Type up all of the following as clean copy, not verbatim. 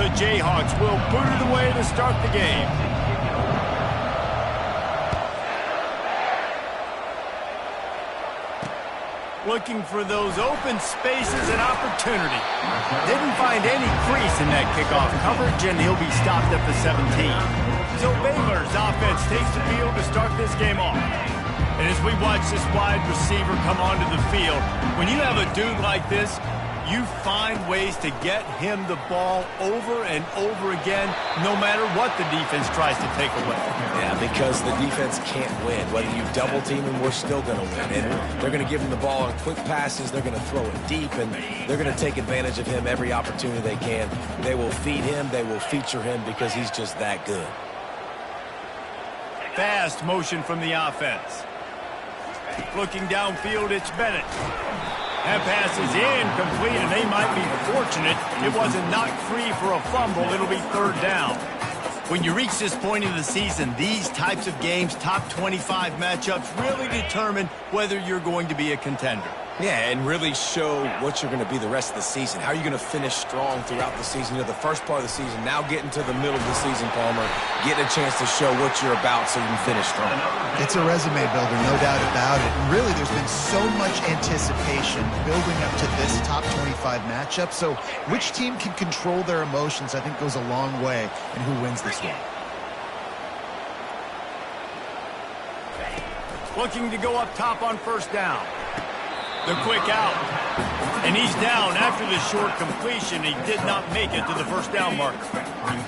the Jayhawks will boot it away to start the game. Looking for those open spaces and opportunity. Didn't find any crease in that kickoff coverage, and he'll be stopped at the 17. So Baylor's offense takes the field to start this game off. And as we watch this wide receiver come onto the field, when you have a dude like this, you find ways to get him the ball over and over again, no matter what the defense tries to take away. Yeah, because the defense can't win. Whether you double team him, we're still going to win. And they're going to give him the ball on quick passes. They're going to throw it deep, and they're going to take advantage of him every opportunity they can. They will feed him. They will feature him because he's just that good. Fast motion from the offense. Looking downfield, it's Bennett. That pass is incomplete, and they might be fortunate it wasn't knocked free for a fumble. It'll be third down. When you reach this point in the season, these types of games, top 25 matchups, really determine whether you're going to be a contender. Yeah, and really show what you're going to be the rest of the season. How are you going to finish strong throughout the season? You know, the first part of the season, now getting to the middle of the season, Palmer, getting a chance to show what you're about so you can finish strong. It's a resume builder, no doubt about it. And really, there's been so much anticipation building up to this top 25 matchup. So which team can control their emotions, I think, goes a long way in who wins this one. Looking to go up top on first down. The quick out. And he's down after the short completion. He did not make it to the first down marker.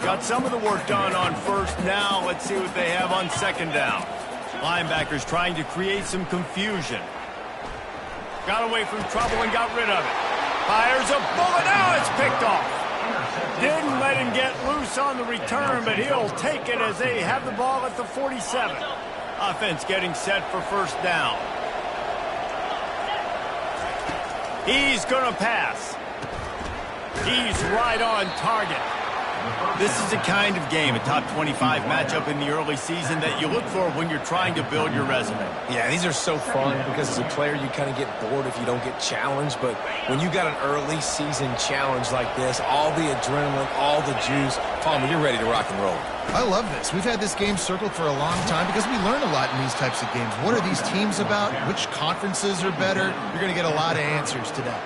Got some of the work done on first. Now let's see what they have on second down. Linebackers trying to create some confusion. Got away from trouble and got rid of it. Fires a bullet. Now it's picked off. Didn't let him get loose on the return, but he'll take it as they have the ball at the 47. Offense getting set for first down. He's going to pass. He's right on target. This is the kind of game, a top 25 matchup in the early season, that you look for when you're trying to build your resume. Yeah, these are so fun because as a player, you kind of get bored if you don't get challenged. But when you got an early season challenge like this, all the adrenaline, all the juice, Palmer, you're ready to rock and roll. I love this. We've had this game circled for a long time because we learn a lot in these types of games. What are these teams about? Which conferences are better? You're going to get a lot of answers today.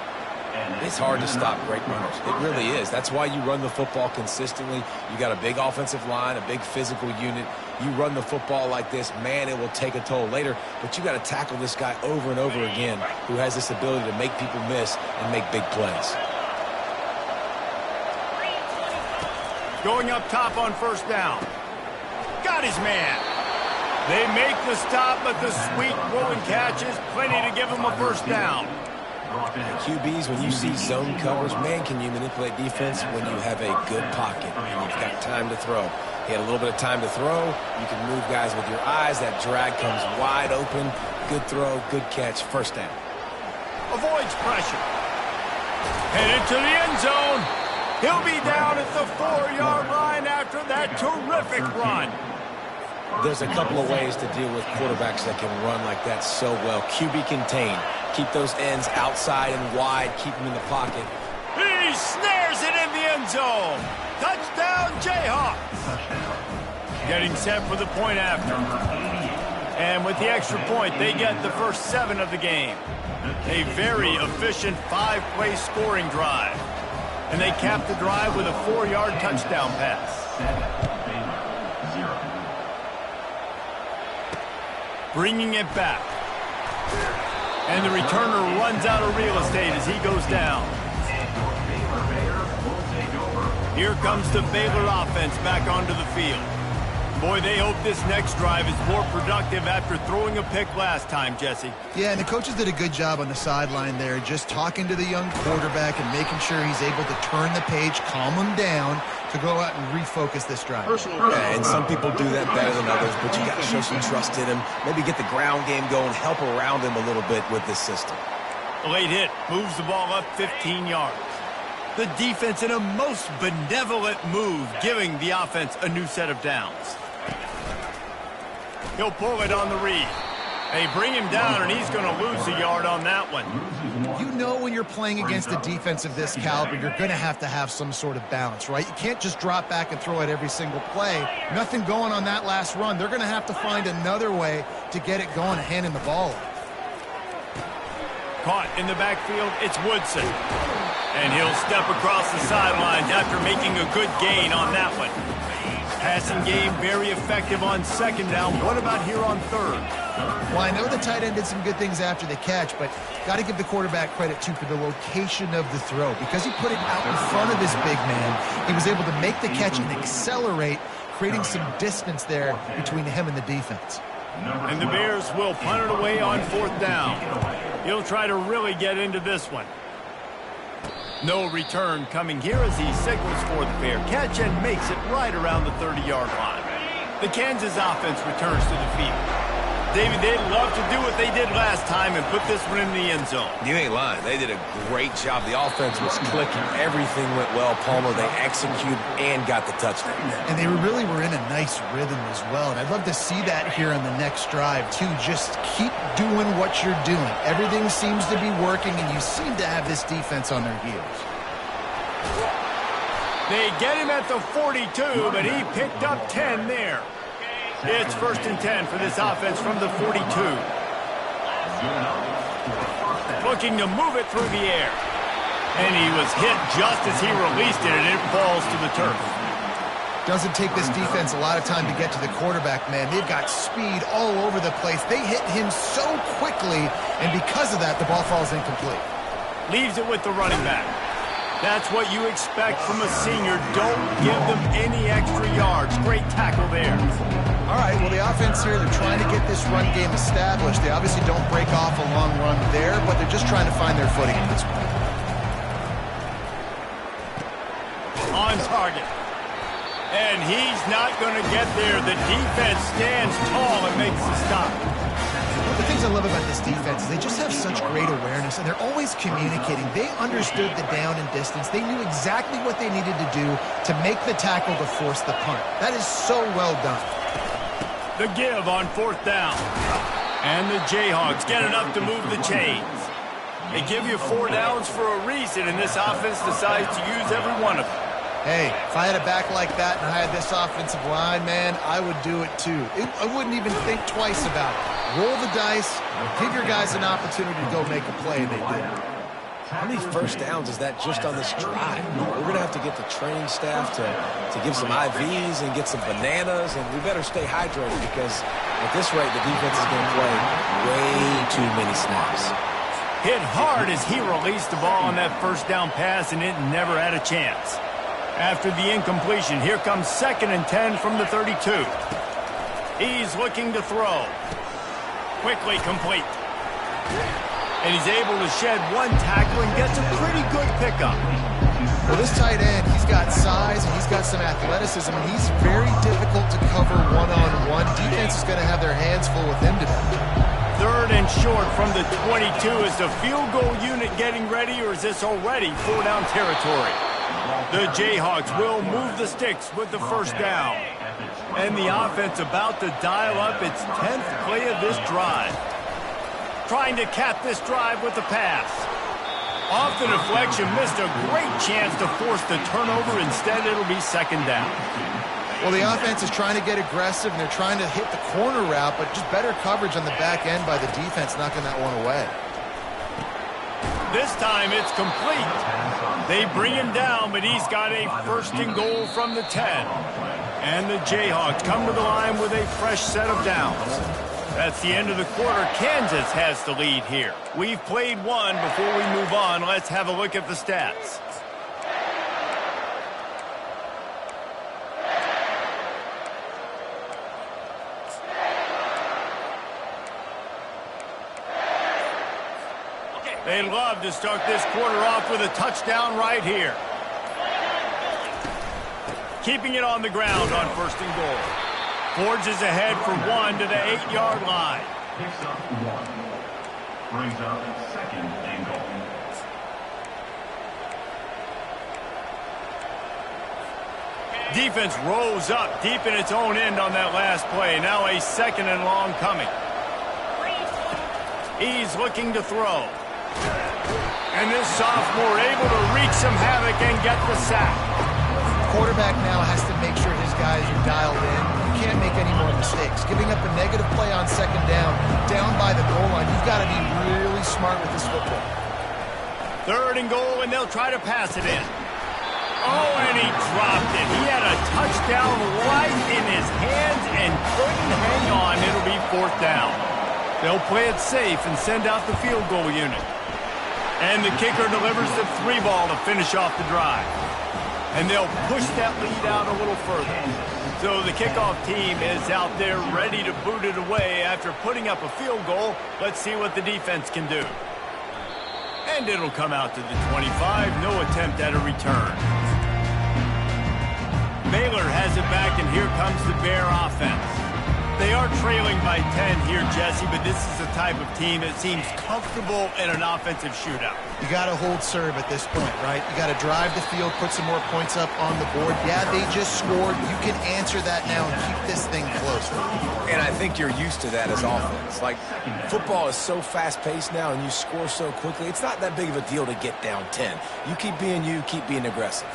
It's hard to stop great runners. It really is. That's why you run the football consistently. You got a big offensive line, a big physical unit. You run the football like this, man, it will take a toll later. But you got to tackle this guy over and over again who has this ability to make people miss and make big plays. Going up top on first down. Got his man. They make the stop, but the sweet rolling catch is plenty to give him a first down. QBs, when you see zone coverage, man, can you manipulate defense when you have a good pocket and you've got time to throw. He had a little bit of time to throw. You can move guys with your eyes. That drag comes wide open. Good throw, good catch, first down. Avoids pressure. Headed to the end zone. He'll be down at the 4-yard line after that terrific run. There's a couple of ways to deal with quarterbacks that can run like that so well. QB contain. Keep those ends outside and wide. Keep them in the pocket. He snares it in the end zone. Touchdown, Jayhawks. Getting set for the point after. And with the extra point, they get the first 7 of the game. A very efficient 5-play scoring drive. And they cap the drive with a 4-yard touchdown pass. Bringing it back. And the returner runs out of real estate as he goes down. Here comes the Baylor offense back onto the field. Boy, they hope this next drive is more productive after throwing a pick last time, Jesse. Yeah, and the coaches did a good job on the sideline there, just talking to the young quarterback and making sure he's able to turn the page, calm him down, to go out and refocus this drive. Yeah, and some people do that better than others, but you got to show some trust in him. Maybe get the ground game going, help around him a little bit with this system. A late hit moves the ball up 15 yards. The defense in a most benevolent move, giving the offense a new set of downs. He'll pull it on the read. They bring him down, and he's going to lose a yard on that one. You know when you're playing against a defense of this caliber, you're going to have some sort of balance, right? You can't just drop back and throw it every single play. Nothing going on that last run. They're going to have to find another way to get it going and handing the ball off. Caught in the backfield, it's Woodson. And he'll step across the sidelines after making a good gain on that one. Passing game very effective on second down. What about here on third? Well, I know the tight end did some good things after the catch, but got to give the quarterback credit, too, for the location of the throw. Because he put it out in front of his big man, he was able to make the catch and accelerate, creating some distance there between him and the defense. And the Bears will punt it away on fourth down. He'll try to really get into this one. No return coming here as he signals for the fair catch and makes it right around the 30-yard line. The Kansas offense returns to the field. David, they'd love to do what they did last time and put this one in the end zone. You ain't lying. They did a great job. The offense was clicking. Everything went well, Palmer. They executed and got the touchdown. And they really were in a nice rhythm as well. And I'd love to see that here on the next drive, too. Just keep doing what you're doing. Everything seems to be working, and you seem to have this defense on their heels. They get him at the 42, but he picked up 10 there. It's 1st and 10 for this offense from the 42. Looking to move it through the air. And he was hit just as he released it, and it falls to the turf. Doesn't take this defense a lot of time to get to the quarterback, man. They've got speed all over the place. They hit him so quickly, and because of that, the ball falls incomplete. Leaves it with the running back. That's what you expect from a senior. Don't give them any extra yards. Great tackle there. All right, well, the offense here, they're trying to get this run game established. They obviously don't break off a long run there, but they're just trying to find their footing at this point. On target. And he's not going to get there. The defense stands tall and makes the stop. One of the things I love about this defense is they just have such great awareness, and they're always communicating. They understood the down and distance. They knew exactly what they needed to do to make the tackle to force the punt. That is so well done. The give on fourth down. And the Jayhawks get enough to move the chains. They give you 4 downs for a reason, and this offense decides to use every one of them. Hey, if I had a back like that and I had this offensive line, man, I would do it too. I wouldn't even think twice about it. Roll the dice, give your guys an opportunity to go make a play, and they did. How many first downs is that just on this drive? We're going to have to get the training staff to give some IVs and get some bananas, and we better stay hydrated because at this rate, the defense is going to play way too many snaps. Hit hard as he released the ball on that first down pass, and it never had a chance. After the incompletion, here comes 2nd and 10 from the 32. He's looking to throw. Quickly complete. And he's able to shed one tackle and gets a pretty good pickup. Well, this tight end, he's got size and he's got some athleticism, and he's very difficult to cover one-on-one. Defense is going to have their hands full with him today. 3rd and short from the 22. Is the field goal unit getting ready, or is this already 4-down territory? The Jayhawks will move the sticks with the first down. And the offense about to dial up its 10th play of this drive. Trying to cap this drive with the pass. Off the deflection, missed a great chance to force the turnover. Instead, it'll be 2nd down. Well, the offense is trying to get aggressive, and they're trying to hit the corner route, but just better coverage on the back end by the defense, knocking that one away. This time it's complete. They bring him down, but he's got a 1st and goal from the 10. And the Jayhawks come to the line with a fresh set of downs. That's the end of the quarter. Kansas has the lead here. We've played one. Before we move on, let's have a look at the stats. They'd love to start this quarter off with a touchdown right here. Keeping it on the ground on 1st and goal. Forges ahead for 1 to the 8-yard line. Picks up 1. Brings up 2nd and goal. Defense rose up deep in its own end on that last play. Now a 2nd and long coming. He's looking to throw. And this sophomore able to wreak some havoc and get the sack. Quarterback now has to make sure his guys are dialed in. You can't make any more mistakes. Giving up a negative play on second down by the goal line, you've got to be really smart with this football. 3rd and goal, and they'll try to pass it in. Oh, and he dropped it. He had a touchdown right in his hands and couldn't hang on. It'll be 4th down. They'll play it safe and send out the field goal unit. And the kicker delivers the 3 ball to finish off the drive. And they'll push that lead out a little further. So the kickoff team is out there ready to boot it away after putting up a field goal. Let's see what the defense can do. And it'll come out to the 25. No attempt at a return. Baylor has it back, and here comes the Bear offense. They are trailing by 10 here, Jesse, but this is the type of team that seems comfortable in an offensive shootout. You got to hold serve at this point, right? You got to drive the field, put some more points up on the board. Yeah, they just scored. You can answer that now and keep this thing close. And I think you're used to that as offense. Like, football is so fast-paced now, and you score so quickly. It's not that big of a deal to get down 10. You keep being you, keep being aggressive.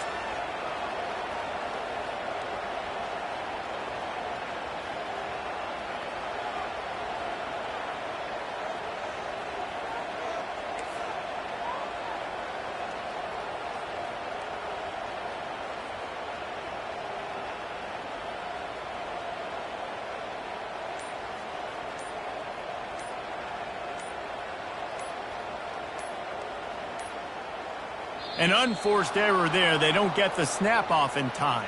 An unforced error there. They don't get the snap off in time.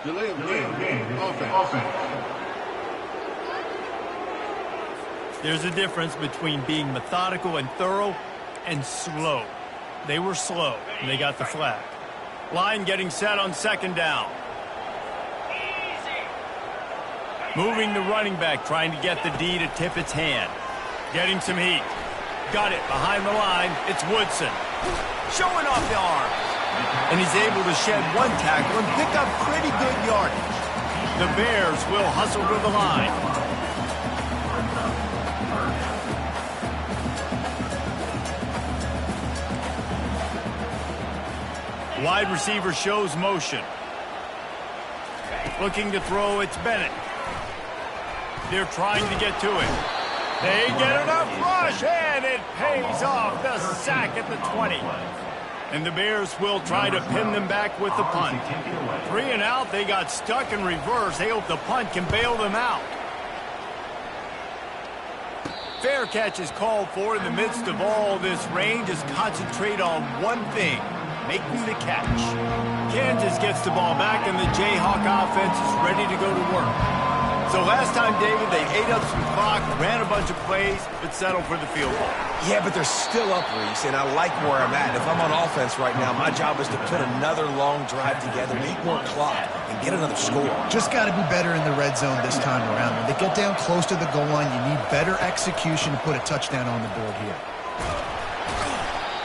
Delay of game. Offense. There's a difference between being methodical and thorough and slow. They were slow, and they got the flag. Line getting set on 2nd down. Moving the running back, trying to get the D to tip its hand. Getting some heat. Got it behind the line. It's Woodson. Showing off the arm. And he's able to shed 1 tackle and pick up pretty good yardage. The Bears will hustle to the line. Wide receiver shows motion. Looking to throw, it's Bennett. They're trying to get to it. They get enough rush, and it pays off. The sack at the 20. And the Bears will try to pin them back with the punt. 3 and out, they got stuck in reverse. They hope the punt can bail them out. Fair catch is called for in the midst of all this rain. Just concentrate on one thing, making the catch. Kansas gets the ball back, and the Jayhawk offense is ready to go to work. So last time, David, they ate up some clock, ran a bunch of plays, but settled for the field goal. Yeah, but they're still up, Reese, and I like where I'm at. If I'm on offense right now, my job is to put another long drive together, eat more clock, and get another score. Just got to be better in the red zone this time around. When they get down close to the goal line, you need better execution to put a touchdown on the board here.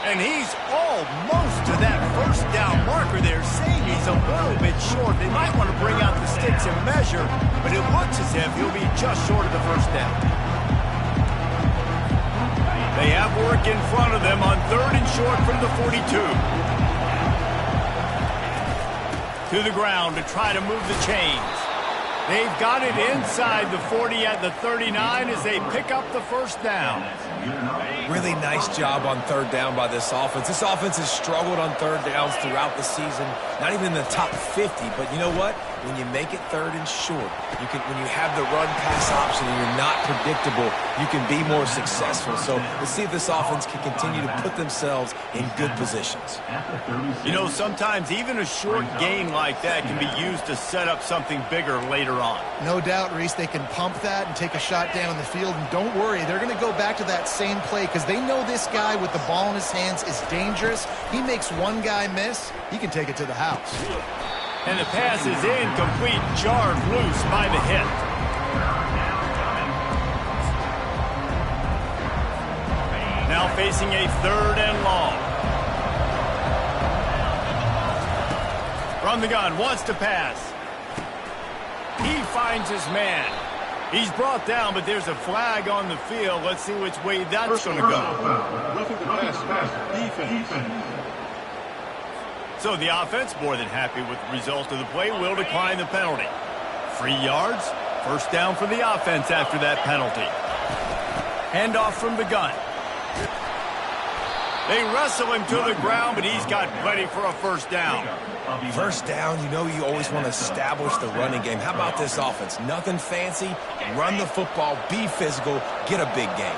And he's almost to that 1st down marker there, saying he's a little bit short. They might want to bring out the sticks and measure, but it looks as if he'll be just short of the 1st down. They have work in front of them on 3rd and short from the 42. To the ground to try to move the chains. They've got it inside the 40 at the 39 as they pick up the 1st down. Really nice job on 3rd down by this offense. This offense has struggled on 3rd downs throughout the season. Not even in the top 50, but you know what? When you make it 3rd and short, when you have the run-pass option and you're not predictable, you can be more successful. So let's see if this offense can continue to put themselves in good positions. You know, sometimes even a short gain like that can be used to set up something bigger later on. No doubt, Reese, they can pump that and take a shot down the field. And don't worry, they're going to go back to that same play because they know this guy with the ball in his hands is dangerous. He makes one guy miss, he can take it to the house. And the pass is incomplete, jarred loose by the hit. Now facing a 3rd and long. From the gun, wants to pass. He finds his man. He's brought down, but there's a flag on the field. Let's see which way that's going to go. Roughing the passer. Defense. So the offense, more than happy with the result of the play, will decline the penalty. 3 yards, first down for the offense after that penalty. Handoff from the gun. They wrestle him to the ground, but he's got plenty for a first down. First down, you know you always want to establish the running game. How about this offense? Nothing fancy. Run the football, be physical, get a big gain.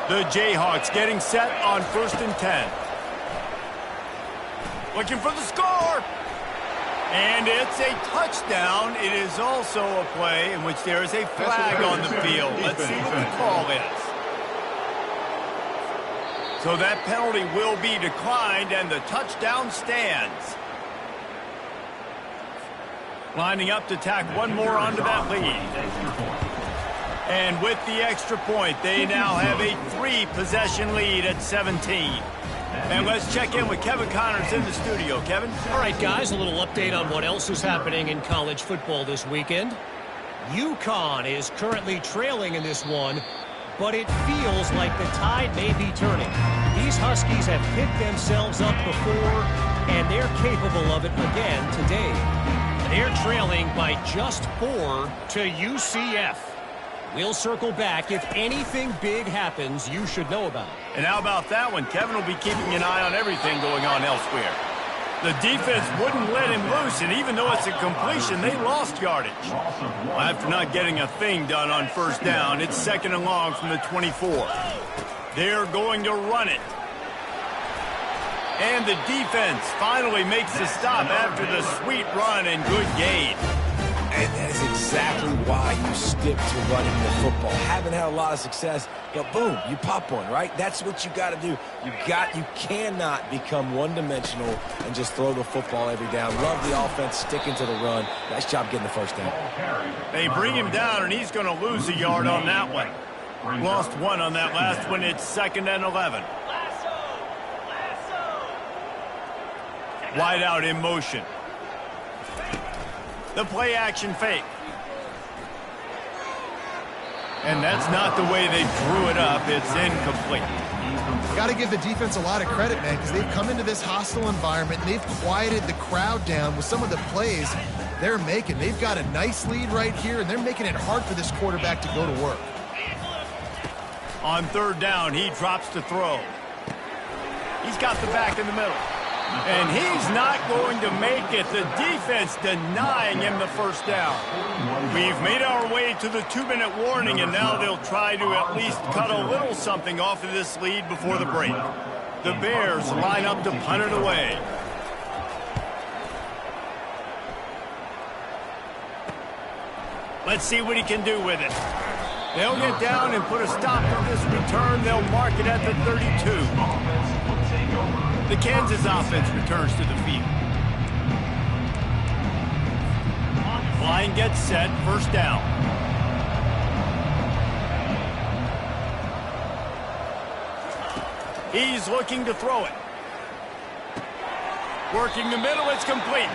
The Jayhawks getting set on 1st and 10. Looking for the score. And it's a touchdown. It is also a play in which there is a flag on the field. Let's see what the call is. So that penalty will be declined, and the touchdown stands. Lining up to tack one more onto that lead. And with the extra point, they now have a 3-possession lead at 17. And let's check in with Kevin Connors in the studio. Kevin? All right, guys, a little update on what else is happening in college football this weekend. UConn is currently trailing in this one, but it feels like the tide may be turning. These Huskies have picked themselves up before, and they're capable of it again today. They're trailing by just 4 to UCF. We'll circle back. If anything big happens, you should know about it. And how about that one? Kevin will be keeping an eye on everything going on elsewhere. The defense wouldn't let him loose, and even though it's a completion, they lost yardage. After not getting a thing done on first down, it's 2nd and long from the 24. They're going to run it. And the defense finally makes the stop after the sweet run and good gain. And that is exactly why you stick to running the football. Haven't had a lot of success, but boom, you pop one, right? That's what you got to do. You cannot become one-dimensional and just throw the football every down. Love the offense, sticking to the run. Nice job getting the first down. They bring him down, and he's going to lose a yard on that one. Lost 1 on that last one. It's 2nd and 11. Wide out in motion. The play action fake. And that's not the way they drew it up. It's incomplete. Got to give the defense a lot of credit, man, because they've come into this hostile environment and they've quieted the crowd down with some of the plays they're making. They've got a nice lead right here, and they're making it hard for this quarterback to go to work. On 3rd down, he drops to throw. He's got the back in the middle. And he's not going to make it. The defense denying him the first down. We've made our way to the 2-minute warning, and now they'll try to at least cut a little something off of this lead before the break. The Bears line up to punt it away. Let's see what he can do with it. They'll get down and put a stop to this return. They'll mark it at the 32. The Kansas offense returns to the field. Line gets set, first down. He's looking to throw it. Working the middle, it's complete.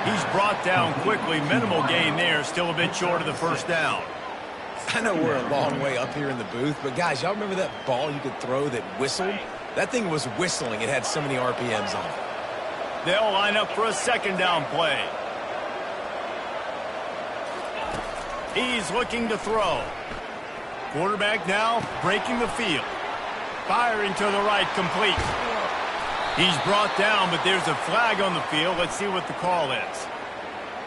He's brought down quickly. Minimal gain there, still a bit short of the first down. I know we're a long way up here in the booth, but guys, y'all remember that ball you could throw that whistled? That thing was whistling. It had so many RPMs on it. They'll line up for a 2nd down play. He's looking to throw. Quarterback now breaking the field. Firing to the right, complete. He's brought down, but there's a flag on the field. Let's see what the call is.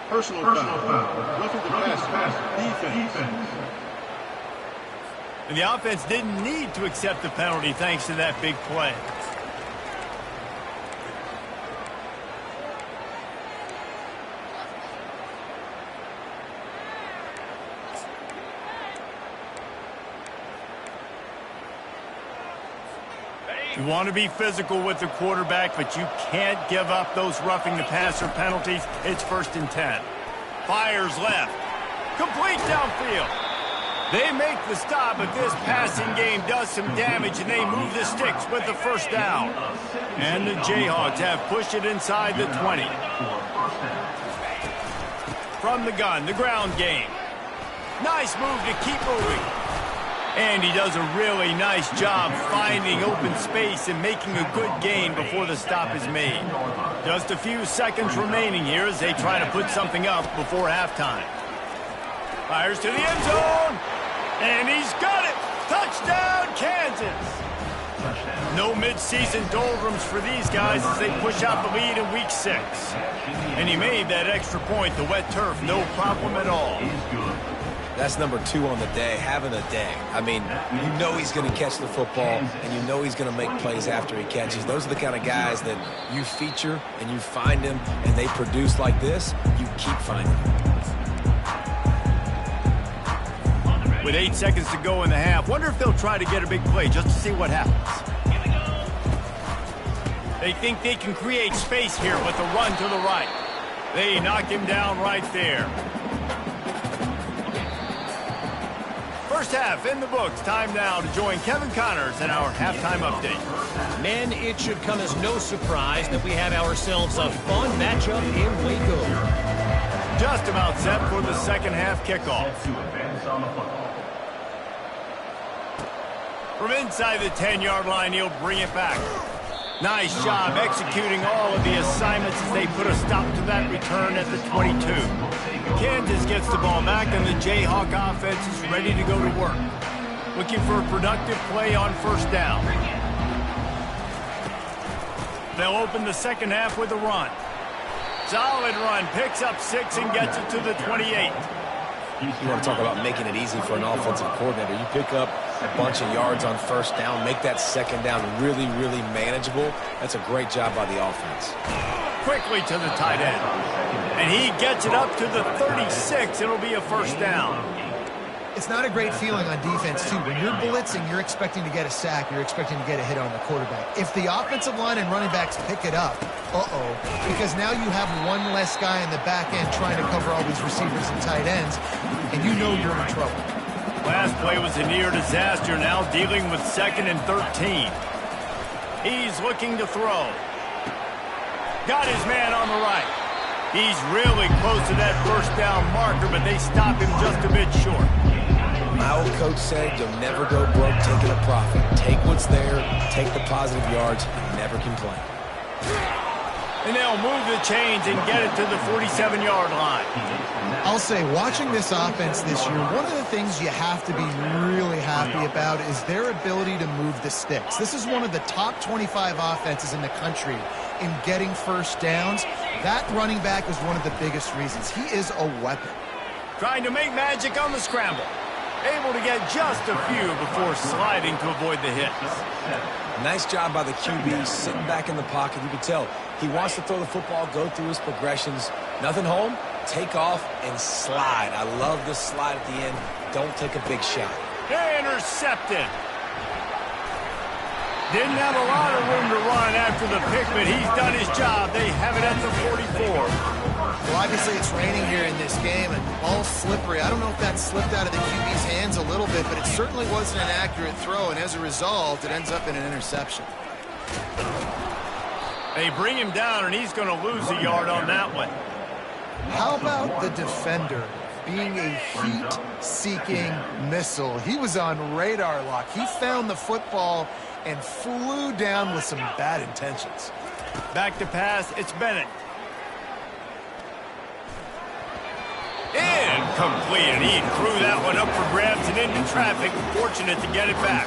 Personal foul. Roughing the passer. Defense. And the offense didn't need to accept the penalty thanks to that big play. You want to be physical with the quarterback, but you can't give up those roughing the passer penalties. It's 1st and 10. Fires left. Complete downfield. They make the stop, but this passing game does some damage, and they move the sticks with the first down. And the Jayhawks have pushed it inside the 20. From the gun, the ground game. Nice move to keep moving. And he does a really nice job finding open space and making a good gain before the stop is made. Just a few seconds remaining here as they try to put something up before halftime. Fires to the end zone. And he's got it. Touchdown, Kansas. No mid-season doldrums for these guys as they push out the lead in week 6. And he made that extra point, the wet turf, no problem at all. That's number 2 on the day, having a day. I mean, you know he's going to catch the football, and you know he's going to make plays after he catches. Those are the kind of guys that you feature and you find them, and they produce like this, you keep finding them. With 8 seconds to go in the half, wonder if they'll try to get a big play just to see what happens. They think they can create space here with the run to the right. They knocked him down right there. First half in the books. Time now to join Kevin Connors in our halftime update. Men, it should come as no surprise that we have ourselves a fun matchup in Waco. Just about set for the second half kickoff. From inside the 10-yard line, he'll bring it back. Nice job executing all of the assignments as they put a stop to that return at the 22. Kansas gets the ball back, and the Jayhawk offense is ready to go to work. Looking for a productive play on first down. They'll open the second half with a run. Solid run, picks up 6 and gets it to the 28. You want to talk about making it easy for an offensive coordinator. You pick up a bunch of yards on first down, make that second down really, really manageable. That's a great job by the offense. Quickly to the tight end. And he gets it up to the 36. It'll be a first down. It's not a great feeling on defense, too. When you're blitzing, you're expecting to get a sack. You're expecting to get a hit on the quarterback. If the offensive line and running backs pick it up, because now you have one less guy in the back end trying to cover all these receivers and tight ends, and you know you're in trouble. Last play was a near disaster, now dealing with 2nd and 13. He's looking to throw. Got his man on the right. He's really close to that first down marker, but they stop him just a bit short. My old coach said you'll never go broke taking a profit. Take what's there, take the positive yards, and never complain. And they'll move the chains and get it to the 47-yard line. I'll say, watching this offense this year, one of the things you have to be really happy about is their ability to move the sticks. This is one of the top 25 offenses in the country in getting first downs. That running back is one of the biggest reasons. He is a weapon. Trying to make magic on the scramble. Able to get just a few before sliding to avoid the hits. Nice job by the QB, sitting back in the pocket. You can tell he wants to throw the football, go through his progressions. Nothing home, take off, and slide. I love the slide at the end. Don't take a big shot. Intercepted. Didn't have a lot of room to run after the pick, but he's done his job. They have it at the 44. Well, obviously it's raining here in this game, and the ball's slippery. I don't know if that slipped out of the QB's hands a little bit, but it certainly wasn't an accurate throw, and as a result, it ends up in an interception. They bring him down, and he's going to lose a yard on that one. How about the defender being a heat-seeking missile? He was on radar lock. He found the football and flew down with some bad intentions. Back to pass, it's Bennett. Incomplete, and he threw that one up for grabs and into traffic. Fortunate to get it back.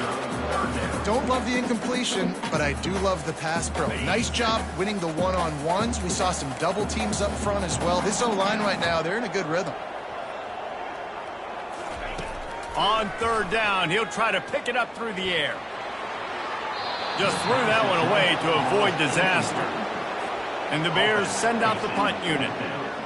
Don't love the incompletion, but I do love the pass pro. Nice job winning the one-on-ones. We saw some double teams up front as well. This O-line right now, they're in a good rhythm. On third down, he'll try to pick it up through the air. Just threw that one away to avoid disaster. And the Bears send out the punt unit.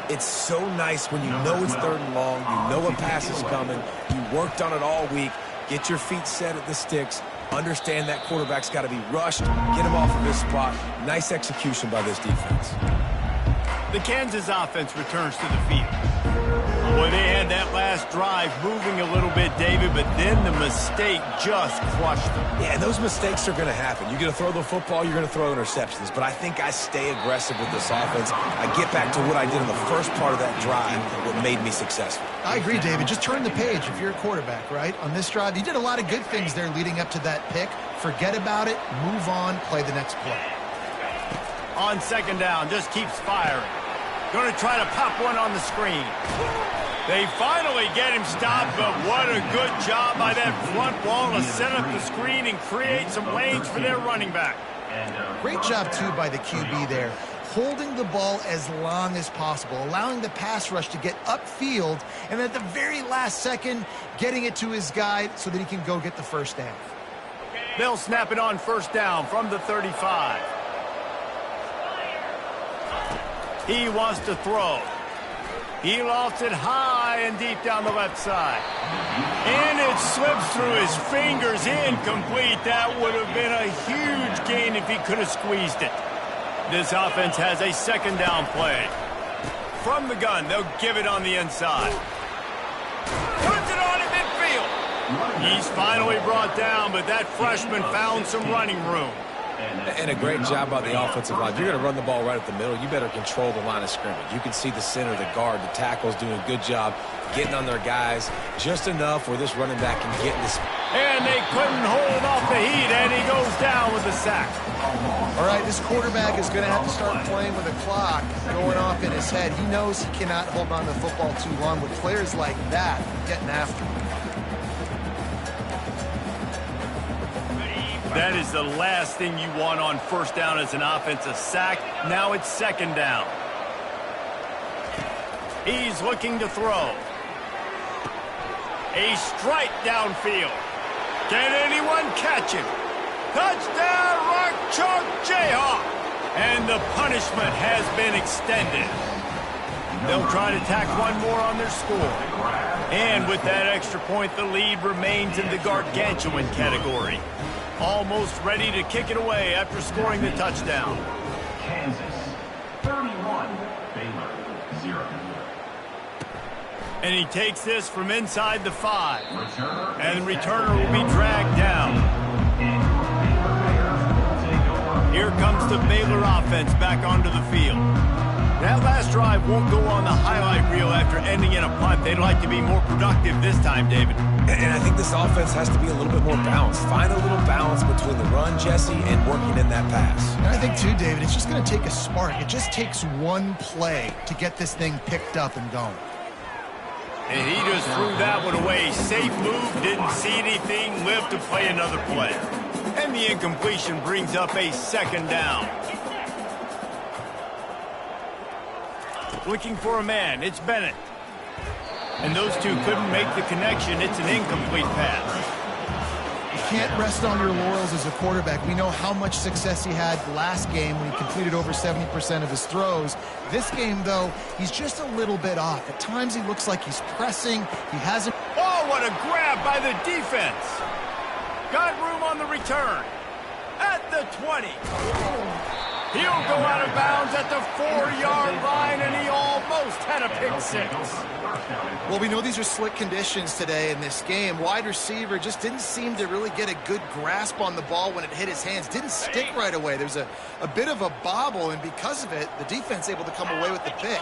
It's so nice when you know it's 3rd and long, you know a pass is coming, you worked on it all week, get your feet set at the sticks, understand that quarterback's got to be rushed, get him off of his spot. Nice execution by this defense. The Kansas offense returns to the field. Boy, they had that last drive moving a little bit, David, but then the mistake just crushed them. Yeah, those mistakes are going to happen. You're going to throw the football, you're going to throw interceptions. But I think I stay aggressive with this offense. I get back to what I did in the first part of that drive, what made me successful. I agree, David. Just turn the page if you're a quarterback, right? On this drive, you did a lot of good things there leading up to that pick. Forget about it, move on, play the next play. On second down, just keeps firing. Going to try to pop one on the screen. They finally get him stopped, but what a good job by that front wall to set up the screen and create some lanes for their running back. Great job, too, by the QB there. Holding the ball as long as possible, allowing the pass rush to get upfield, and at the very last second, getting it to his guy so that he can go get the first down. They'll snap it on first down from the 35. He wants to throw. He lofts it high and deep down the left side. And it slips through his fingers, incomplete. That would have been a huge gain if he could have squeezed it. This offense has a second down play. From the gun, they'll give it on the inside. Puts it on in midfield. He's finally brought down, but that freshman found some running room. And a great job by the offensive line. If you're going to run the ball right at the middle, you better control the line of scrimmage. You can see the center, the guard, the tackles doing a good job getting on their guys just enough where this running back can get in this. And they couldn't hold off the heat, and he goes down with the sack. All right, this quarterback is going to have to start playing with a clock going off in his head. He knows he cannot hold on to the football too long with players like that getting after him. That is the last thing you want on first down as an offensive sack. Now it's second down. He's looking to throw. A strike downfield. Can anyone catch him? Touchdown, Rock Chalk Jayhawk. And the punishment has been extended. They'll try to tack one more on their score. And with that extra point, the lead remains in the gargantuan category. Almost ready to kick it away after scoring the touchdown. Kansas 31, Baylor 0. And he takes this from inside the 5. And the returner will be dragged down. Here comes the Baylor offense back onto the field. That last drive won't go on the highlight reel after ending in a punt. They'd like to be more productive this time, David. And I think this offense has to be a little bit more balanced. Find a little balance between the run, Jesse, and working in that pass. And I think, too, David, it's just going to take a spark. It just takes one play to get this thing picked up and going. And he just threw that one away. Safe move, didn't see anything, lived to play another play. And the incompletion brings up a second down. Looking for a man, it's Bennett. And those two couldn't make the connection. It's an incomplete pass. You can't rest on your laurels as a quarterback. We know how much success he had last game when he completed over 70% of his throws. This game, though, he's just a little bit off. At times he looks like he's pressing. He hasn't. Oh, what a grab by the defense. Got room on the return. At the 20. He'll go out of bounds at the 4-yard line, and he almost had a pick six. Well, we know these are slick conditions today in this game. Wide receiver just didn't seem to really get a good grasp on the ball when it hit his hands. Didn't stick right away. There's a bit of a bobble, and because of it, the defense able to come away with the pick.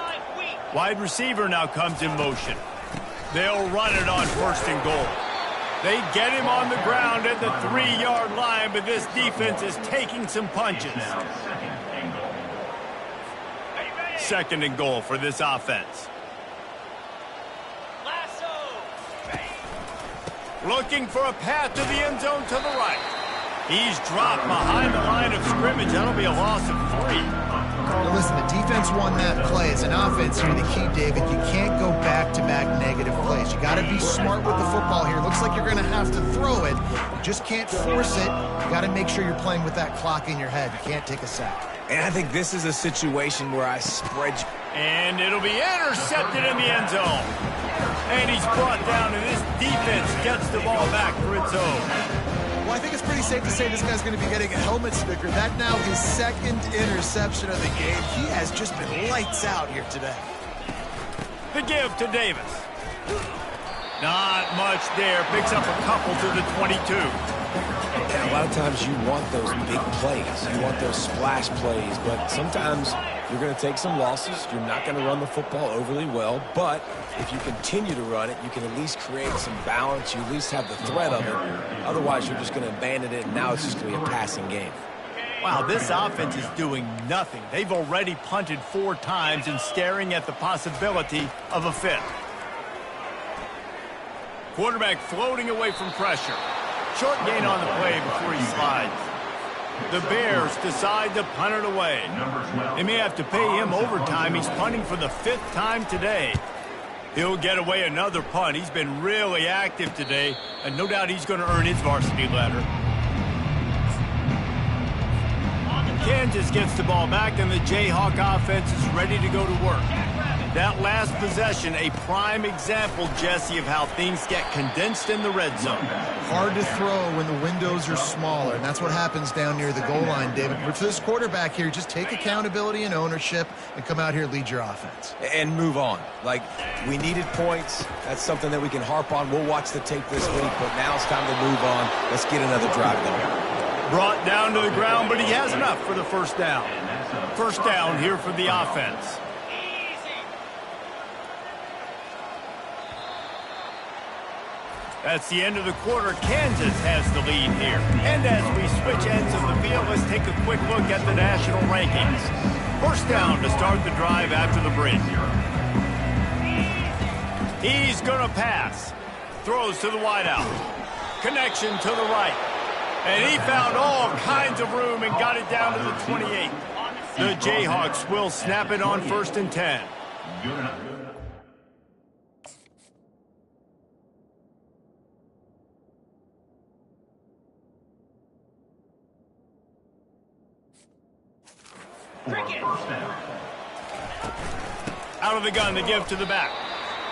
Wide receiver now comes in motion. They'll run it on first and goal. They get him on the ground at the 3-yard line, but this defense is taking some punches. Second and goal for this offense. Looking for a path to the end zone to the right. He's dropped behind the line of scrimmage. That'll be a loss of 3. Now listen, the defense won that play. As an offense here, the key, David, you can't go back-to-back negative plays. You got to be smart with the football here. Looks like you're going to have to throw it. You just can't force it. You got to make sure you're playing with that clock in your head. You can't take a sack. And I think this is a situation where I spread. And it'll be intercepted in the end zone. And he's brought down, and this defense gets the ball back for its own. Well, I think it's pretty safe to say this guy's going to be getting a helmet sticker. That now his second interception of the game. He has just been lights out here today. The give to Davis. Not much there. Picks up a couple to the 22. Yeah, a lot of times you want those big plays. You want those splash plays, but sometimes you're going to take some losses. You're not going to run the football overly well, but if you continue to run it, you can at least create some balance. You at least have the threat of it. Otherwise, you're just going to abandon it, and now it's just going to be a passing game. Wow, this offense is doing nothing. They've already punted 4 times and staring at the possibility of a 5th. Quarterback floating away from pressure. Short gain on the play before he slides. The Bears decide to punt it away. They may have to pay him overtime. He's punting for the 5th time today. He'll get away another punt. He's been really active today, and no doubt he's going to earn his varsity letter. Kansas gets the ball back, and the Jayhawk offense is ready to go to work. That last possession, a prime example, Jesse, of how things get condensed in the red zone. Hard to throw when the windows are smaller, and that's what happens down near the goal line, David. But for this quarterback here, just take accountability and ownership and come out here and lead your offense. And move on. Like, we needed points. That's something that we can harp on. We'll watch the tape this week, but now it's time to move on. Let's get another drive going. Brought down to the ground, but he has enough for the first down. First down here for the offense. That's the end of the quarter. Kansas has the lead here. And as we switch ends of the field, let's take a quick look at the national rankings. First down to start the drive after the break. He's going to pass. Throws to the wideout. Connection to the right. And he found all kinds of room and got it down to the 28. The Jayhawks will snap it on 1st and 10. Out of the gun, the give to the back.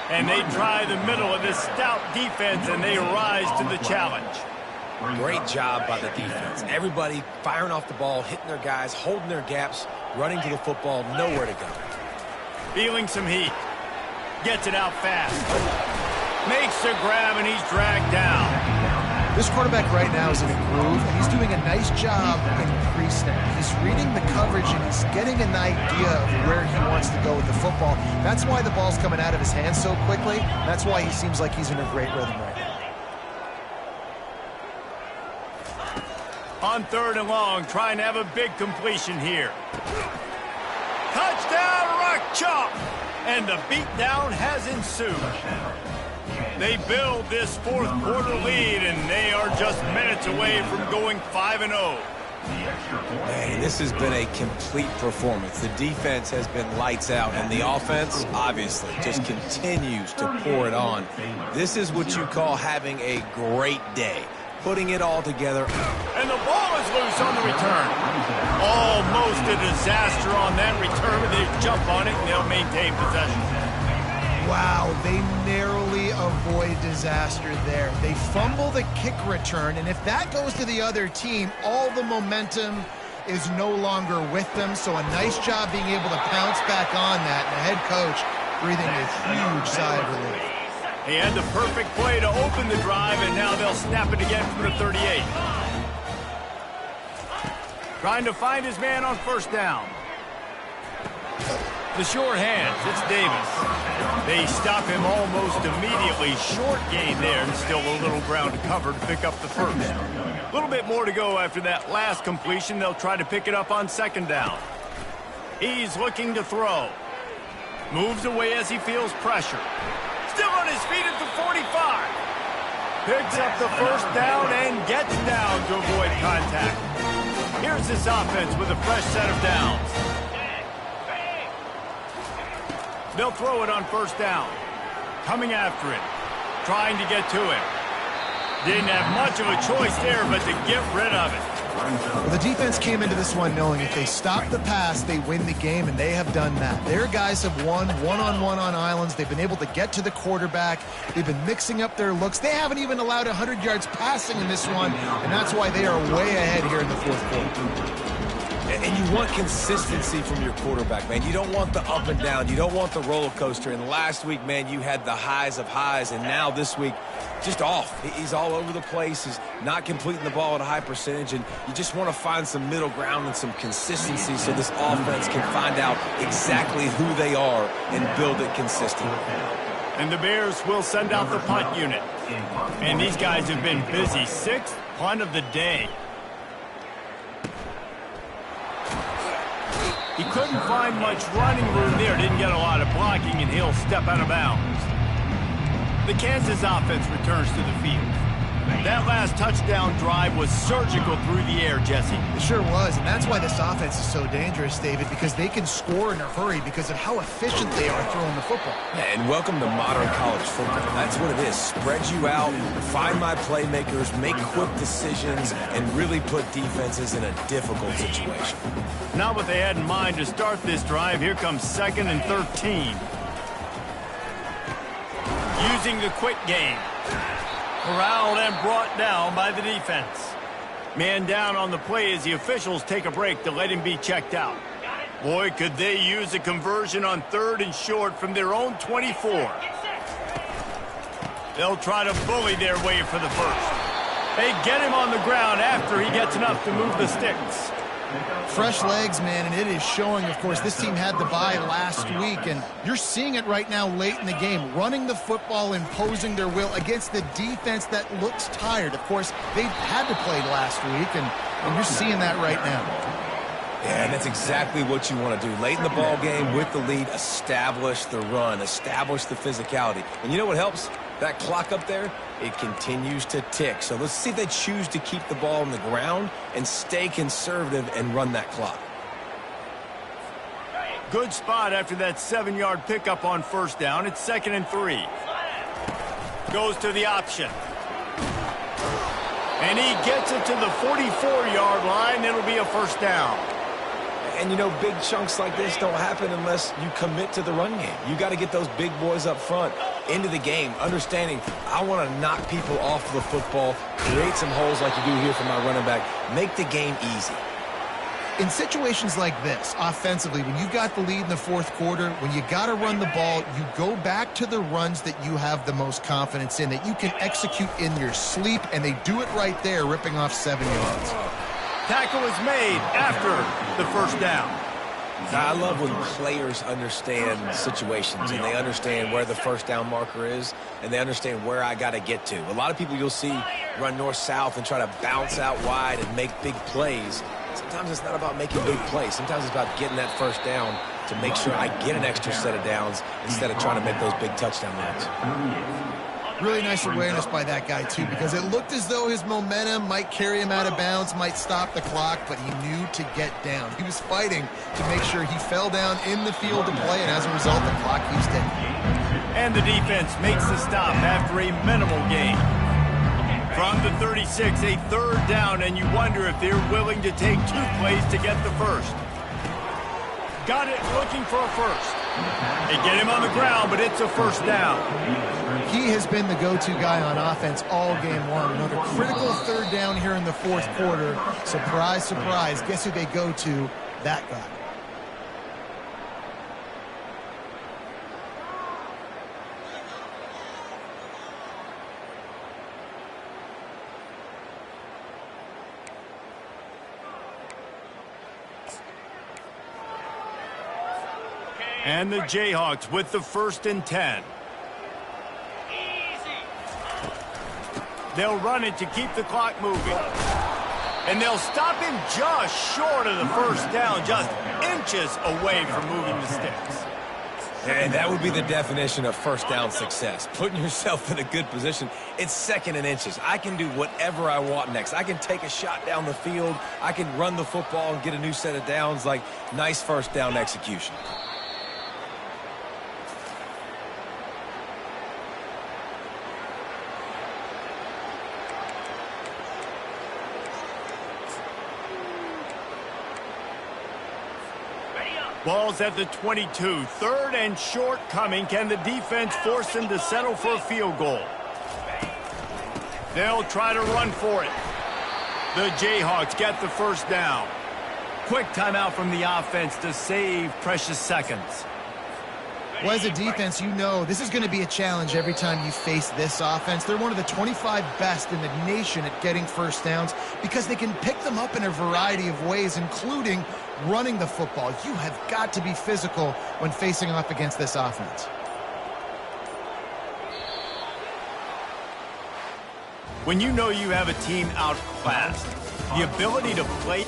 And they try the middle of this stout defense, and they rise to the challenge. Great job by the defense. Everybody firing off the ball, hitting their guys, holding their gaps, running to the football, nowhere to go. Feeling some heat. Gets it out fast. Makes the grab, and he's dragged down. This quarterback right now is in a groove, and he's doing a nice job in pre-snap. He's reading the coverage, and he's getting an idea of where he wants to go with the football. That's why the ball's coming out of his hands so quickly. That's why he seems like he's in a great rhythm right now. On 3rd and long, trying to have a big completion here. Touchdown, Rock Chalk! And the beatdown has ensued. They build this 4th quarter lead, and they are just minutes away from going 5-0. Man, this has been a complete performance. The defense has been lights out, and the offense, obviously, just continues to pour it on. This is what you call having a great day. Putting it all together. And the ball is loose on the return. Almost a disaster on that return, but they jump on it, and they'll maintain possession. Wow, they narrowly avoid disaster there. They fumble the kick return, and if that goes to the other team, all the momentum is no longer with them. So a nice job being able to pounce back on that, and the head coach breathing a huge sigh of relief. He had the perfect play to open the drive, and now they'll snap it again from the 38. Trying to find his man on 1st down. The short hands, it's Davis. They stop him almost immediately. Short gain there, and still a little ground to cover to pick up the 1st. A little bit more to go after that last completion. They'll try to pick it up on 2nd down. He's looking to throw. Moves away as he feels pressure. Still on his feet at the 45. Picks up the 1st down and gets down to avoid contact. Here's this offense with a fresh set of downs. They'll throw it on 1st down. Coming after it. Trying to get to him. Didn't have much of a choice there, but to get rid of it. Well, the defense came into this one knowing if they stop the pass, they win the game, and they have done that. Their guys have won one-on-one on islands. They've been able to get to the quarterback. They've been mixing up their looks. They haven't even allowed 100 yards passing in this one, and that's why they are way ahead here in the 4th quarter. And you want consistency from your quarterback, man. You don't want the up and down. You don't want the roller coaster. And last week, man, you had the highs of highs. And now this week, just off. He's all over the place. He's not completing the ball at a high percentage. And you just want to find some middle ground and some consistency so this offense can find out exactly who they are and build it consistently. And the Bears will send out the punt unit. And these guys have been busy. 6th punt of the day. He couldn't find much running room there. Didn't get a lot of blocking, and he'll step out of bounds. The Kansas offense returns to the field. That last touchdown drive was surgical through the air, Jesse. It sure was, and that's why this offense is so dangerous, David, because they can score in a hurry because of how efficient they are throwing the football. Yeah, and welcome to modern college football. That's what it is. Spread you out, find my playmakers, make quick decisions, and really put defenses in a difficult situation. Not what they had in mind to start this drive. Here comes 2nd and 13. Using the quick game. Corralled and brought down by the defense. Man down on the play as the officials take a break to let him be checked out. Boy, could they use a conversion on 3rd and short from their own 24. They'll try to bully their way for the first. They get him on the ground after he gets enough to move the sticks. Fresh legs, man, and it is showing. Of course, this team had the bye last week, and you're seeing it right now late in the game, running the football, imposing their will against the defense that looks tired. Of course, they had to play last week, and you're seeing that right now. Yeah, and that's exactly what you want to do. Late in the ball game with the lead, establish the run, establish the physicality. And you know what helps? That clock up there, it continues to tick. So let's see if they choose to keep the ball on the ground and stay conservative and run that clock. Good spot after that 7-yard pickup on 1st down. It's 2nd and 3. Goes to the option. And he gets it to the 44-yard line. It'll be a 1st down. And, you know, big chunks like this don't happen unless you commit to the run game. You got to get those big boys up front into the game, understanding I want to knock people off the football, create some holes like you do here for my running back, make the game easy. In situations like this, offensively, when you've got the lead in the 4th quarter, when you got to run the ball, you go back to the runs that you have the most confidence in, that you can execute in your sleep, and they do it right there, ripping off 7 yards. Tackle is made after the 1st down. I love when players understand situations and they understand where the 1st down marker is and they understand where I got to get to. A lot of people you'll see run north-south and try to bounce out wide and make big plays. Sometimes it's not about making big plays. Sometimes it's about getting that 1st down to make sure I get an extra set of downs instead of trying to make those big touchdown runs. Really nice awareness by that guy, too, because it looked as though his momentum might carry him out of bounds, might stop the clock, but he knew to get down. He was fighting to make sure he fell down in the field to play, and as a result, the clock keeps ticking. And the defense makes the stop after a minimal gain. From the 36, a 3rd down, and you wonder if they're willing to take 2 plays to get the first. Got it, looking for a first. They get him on the ground, but it's a 1st down. He has been the go-to guy on offense all game long. Another critical 3rd down here in the 4th quarter. Surprise, surprise. Guess who they go to? That guy. And the Jayhawks with the 1st and 10. They'll run it to keep the clock moving. And they'll stop him just short of the 1st down, just inches away from moving the sticks. And that would be the definition of 1st down success. Putting yourself in a good position. It's 2nd and inches. I can do whatever I want next. I can take a shot down the field. I can run the football and get a new set of downs. Like, nice 1st down execution. Ball's at the 22. 3rd and short coming. Can the defense force him to settle for a field goal? They'll try to run for it. The Jayhawks get the 1st down. quick timeout from the offense to save precious seconds. Well, as a defense, you know this is going to be a challenge every time you face this offense. They're one of the 25 best in the nation at getting first downs because they can pick them up in a variety of ways, including running the football. You have got to be physical when facing off against this offense. When you know you have a team outclassed, the ability to play